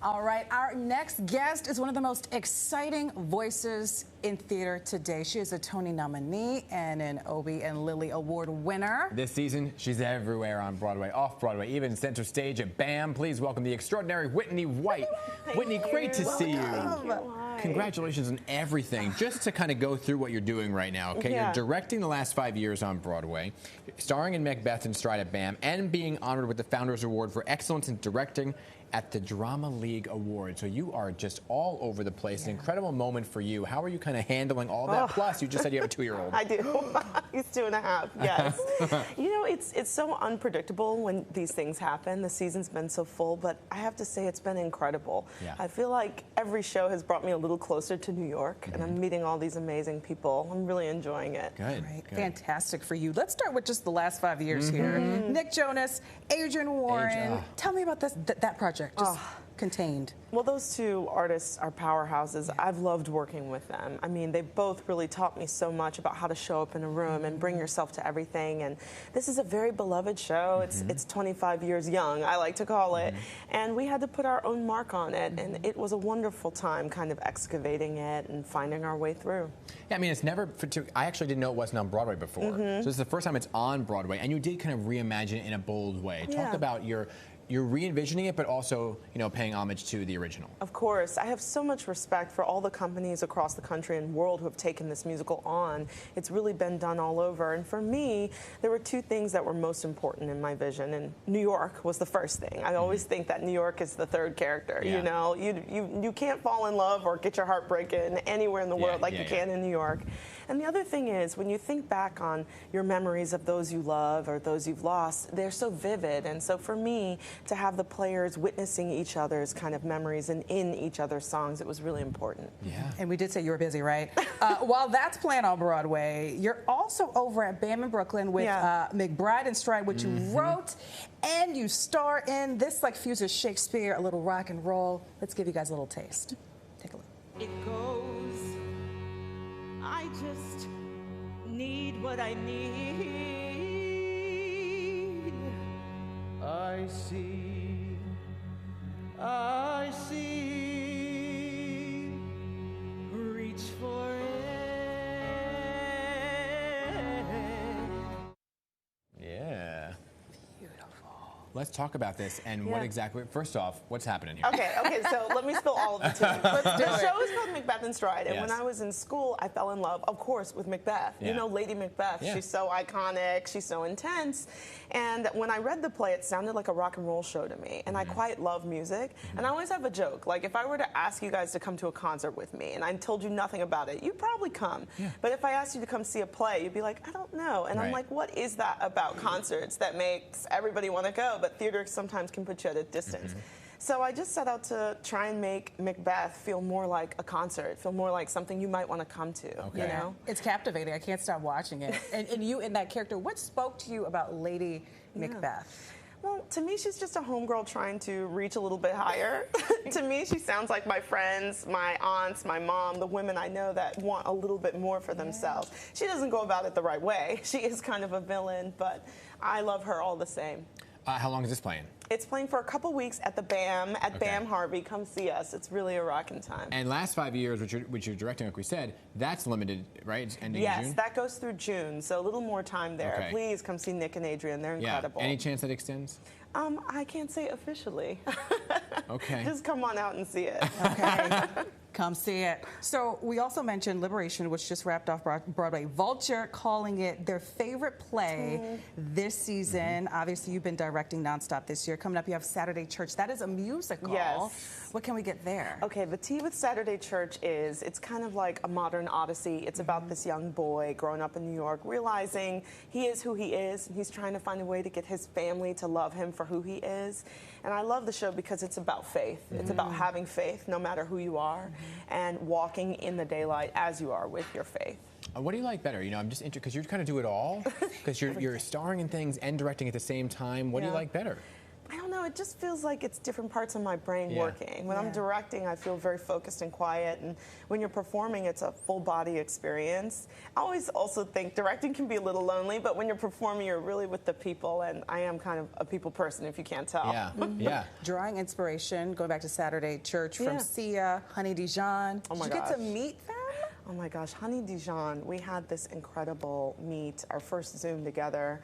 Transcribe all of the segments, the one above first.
All right, our next guest is one of the most exciting voices in theater today. She is a Tony nominee and an Obie and Lilly Award winner. This season, she's everywhere on Broadway, off Broadway, even center stage at BAM. Please welcome the extraordinary Whitney White. Whitney, great to see you. Congratulations on everything. Just to kind of go through what you're doing right now, okay? Yeah. You're directing the last 5 years on Broadway, starring in Macbeth In Stride at BAM, and being honored with the Founders Award for Excellence in Directing at the Drama League Award. So you are just all over the place. An incredible moment for you. How are you kind of handling all that? Plus, you just said you have a 2-year-old. I do. He's 2.5, yes. You know, it's so unpredictable when these things happen. The season's been so full, but I have to say it's been incredible. Yeah. I feel like every show has brought me a little closer to New York, and I'm meeting all these amazing people. I'm really enjoying it. Good. Right. Good. Fantastic for you. Let's start with just the last 5 years here. Nick Jonas, Adrienne Warren. Tell me about that project, just contained. Well, those two artists are powerhouses. I've loved working with them. I mean, they both really taught me so much about how to show up in a room and bring yourself to everything. And this is a very beloved show. It's 25 years young, I like to call it. And we had to put our own mark on it. And it was a wonderful time kind of excavating it and finding our way through. Yeah, I mean, it's never, I actually didn't know it wasn't on Broadway before. So this is the first time it's on Broadway, and you did kind of reimagine it in a bold way. Talk about you're re-envisioning it, but also, you know, paying homage to the original. Of course. I have so much respect for all the companies across the country and world who have taken this musical on. It's really been done all over. And for me, there were two things that were most important in my vision. And New York was the first thing. I always think that New York is the third character. You know, you can't fall in love or get your heart broken anywhere in the world like you can in New York. And the other thing is, when you think back on your memories of those you love or those you've lost, they're so vivid. And so for me, to have the players witnessing each other's kind of memories and in each other's songs, it was really important. Yeah. And we did say you were busy, right? While that's playing on Broadway, you're also over at BAM in Brooklyn with Macbeth In Stride, which you wrote, and you star in. This like fuses Shakespeare, a little rock and roll. Let's give you guys a little taste. Take a look. It goes, I just need what I need. I see, Reach for it. Yeah. Beautiful. Let's talk about this and what exactly, first off, what's happening here? Okay, so let me spill all of the tea. The show is called Macbeth In Stride, and when I was in school, I fell in love, of course, with Macbeth. You know, Lady Macbeth. She's so iconic, she's so intense. And when I read the play, it sounded like a rock and roll show to me, and I quite love music. And I always have a joke, like if I were to ask you guys to come to a concert with me, and I told you nothing about it, you'd probably come. But if I asked you to come see a play, you'd be like, I don't know. And I'm like, what is that about concerts that makes everybody want to go? But theater sometimes can put you at a distance. So I just set out to try and make Macbeth feel more like a concert, feel more like something you might want to come to, you know? It's captivating. I can't stop watching it. And you in that character, what spoke to you about Lady Macbeth? Well, to me, she's just a homegirl trying to reach a little bit higher. To me, she sounds like my friends, my aunts, my mom, the women I know that want a little bit more for themselves. She doesn't go about it the right way. She is kind of a villain, but I love her all the same. How long is this playing? It's playing for a couple weeks at the BAM, at BAM Harvey. Come see us. It's really a rockin' time. And last 5 years, which you're directing, like we said, that's limited, right? It's ending in June? Yes, that goes through June, so a little more time there. Please come see Nick and Adrienne. They're incredible. Any chance that extends? I can't say officially. Okay. Just come on out and see it. Okay. Come see it. So we also mentioned Liberation, which just wrapped off Broadway. Vulture calling it their favorite play this season. Obviously, you've been directing nonstop this year. Coming up, you have Saturday Church. That is a musical. Yes. What can we get there? Okay, the tea with Saturday Church is, it's kind of like a modern Odyssey. It's about this young boy growing up in New York, realizing he is who he is, and he's trying to find a way to get his family to love him for who he is. And I love the show because it's about faith. It's about having faith no matter who you are, and walking in the daylight as you are with your faith. What do you like better? You know, I'm just interested because you kind of do it all. Because you're starring in things and directing at the same time. What do you like better? I don't know. know, it just feels like it's different parts of my brain working. When I'm directing, I feel very focused and quiet, and when you're performing, it's a full body experience. I always also think directing can be a little lonely, but when you're performing, you're really with the people, and I am kind of a people person, if you can't tell. Yeah, yeah. Drawing inspiration, going back to Saturday Church from Sia, Honey Dijon. Oh my Did you gosh. get to meet them? Oh my gosh, Honey Dijon, we had this incredible meet, our first Zoom together.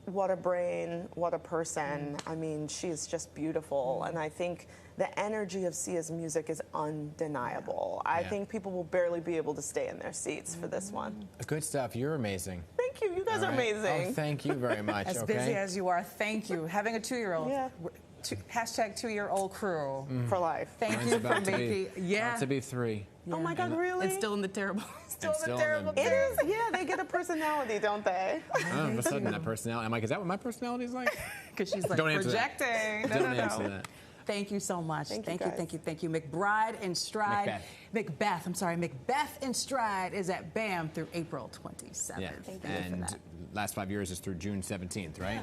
What a brain, what a person. I mean, she is just beautiful. And I think the energy of Sia's music is undeniable. I think people will barely be able to stay in their seats for this one. Good stuff. You're amazing. Thank you. You guys are amazing. Oh, thank you very much. As busy as you are, thank you. Having a 2-year-old. Hashtag 2-year-old crew. For life. Thank you for making. About to be 3. Oh my God, really? It's still in the terrible. Still in still the terrible. It is. Yeah, they get a personality, don't they? All of a sudden, that personality. I'm like, is that what my personality is like? Because she's like Don't answer projecting. that. Don't answer that. Thank you so much. Thank you. Thank you. McBride in Stride. Macbeth In Stride is at BAM through April 27th. Yeah. Thank you and for that. last 5 years is through June 17th, right?